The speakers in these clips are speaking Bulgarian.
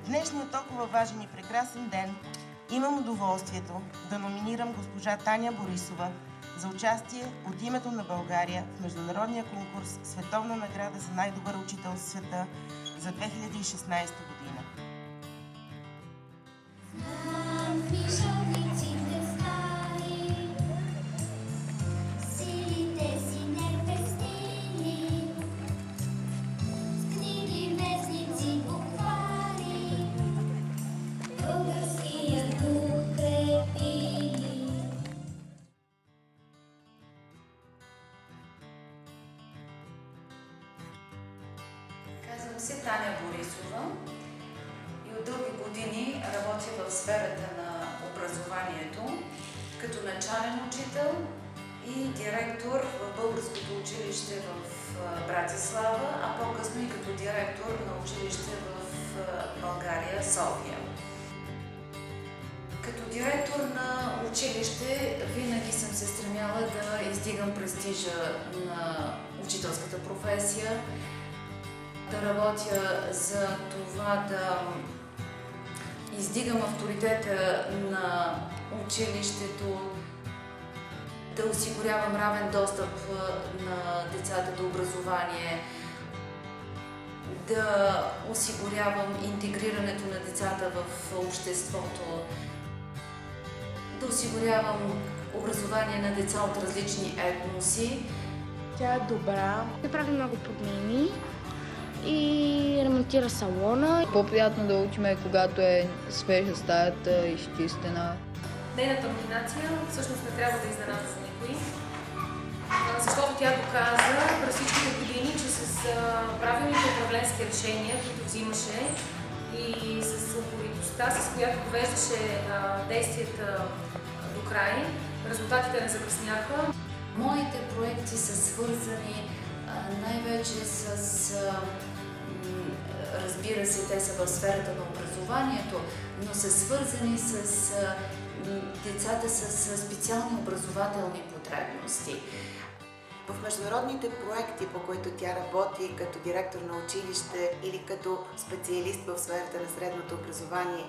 днешния толкова важен и прекрасен ден имам удоволствието да номинирам госпожа Таня Борисова за участие от името на България в международния конкурс Световна награда за най-добър учител в света за 2016 година. Казвам се Таня Борисова и от дълги години работя в сферата на образованието като начален учител и директор в Българското училище в Братислава, а по-късно и като директор на училище в България, София. Като директор на училище винаги съм се стремяла да издигам престижа на учителската професия, да работя за това да издигам авторитета на училището, да осигурявам равен достъп на децата до образование, да осигурявам интегрирането на децата в обществото, да осигурявам образование на деца от различни етноси. Тя е добра, да прави много промени и ремонтира салона. По-приятно да учим е когато е свежа стаята, изчистена. Нейната номинация всъщност не трябва да изненада за никой, защото тя доказа през всичките години, че с правилните управленски решения, които взимаше и с упоритостта, с която довеждаше действията до край, резултатите не закъсняха. Моите проекти са свързани най-вече с, разбира се, те са в сферата на образованието, но са свързани с децата с специални образователни потребности. В международните проекти, по които тя работи като директор на училище или като специалист в сферата на средното образование,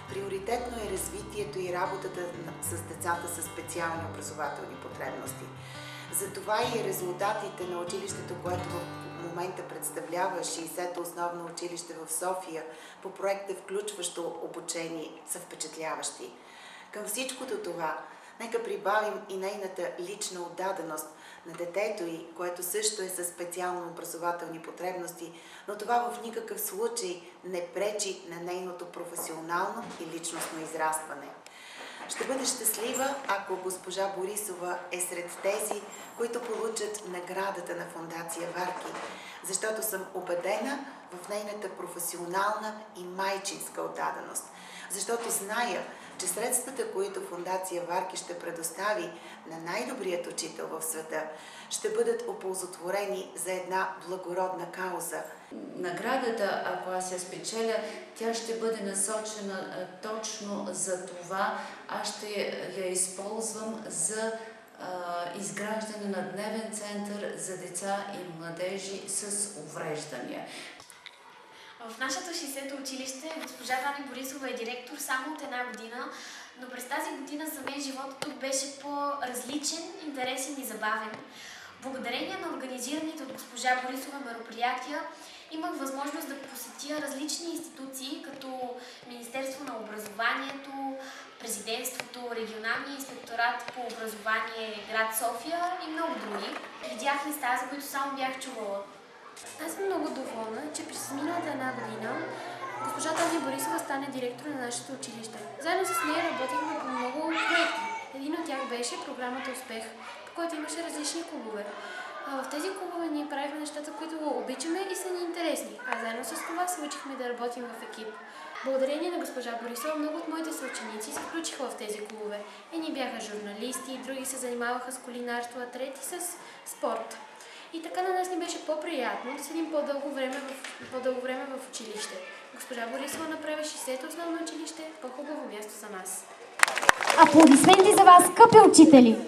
приоритетно е развитието и работата с децата с специални образователни потребности. Затова и резултатите на училището, което в момента представлява 60-то основно училище в София по проекта Включващо обучение, са впечатляващи. Към всичкото това, нека прибавим и нейната лична отдаденост на детето й, което също е със специално образователни потребности, но това в никакъв случай не пречи на нейното професионално и личностно израстване. Ще бъде щастлива, ако госпожа Борисова е сред тези, които получат наградата на Фондация Варки, защото съм убедена в нейната професионална и майчинска отдаденост, защото зная, че средствата, които Фондация Варки ще предостави на най-добрият учител в света, ще бъдат оползотворени за една благородна кауза. Наградата, ако аз я спечеля, тя ще бъде насочена точно за това. Аз ще я използвам за изграждане на дневен център за деца и младежи с увреждания. В нашето 60-то училище госпожа Таня Борисова е директор само от една година, но през тази година за мен животът тук беше по-различен, интересен и забавен. Благодарение на организираните от госпожа Борисова мероприятия имах възможност да посетя различни институции, като Министерство на образованието, Президентството, Регионалния инспекторат по образование град София и много други. Видях места, за които само бях чувала. Аз съм много доволна, че през миналата една година госпожа Таня Борисова стане директор на нашето училище. Заедно с нея работихме по много проекти. Един от тях беше програмата Успех, по който имаше различни клубове. В тези клубове ние правихме нещата, които обичаме и са ни интересни, а заедно с това се учихме да работим в екип. Благодарение на госпожа Борисова много от моите съученици се включиха в тези клубове. Едни бяха журналисти, други се занимаваха с кулинарство, а трети с спорт. И така на нас ни беше по-приятно да седим по-дълго време в училище. Госпожа Борисова направи 60-то основно училище по-хубаво място за нас. Аплодисменти за вас, скъпи учители!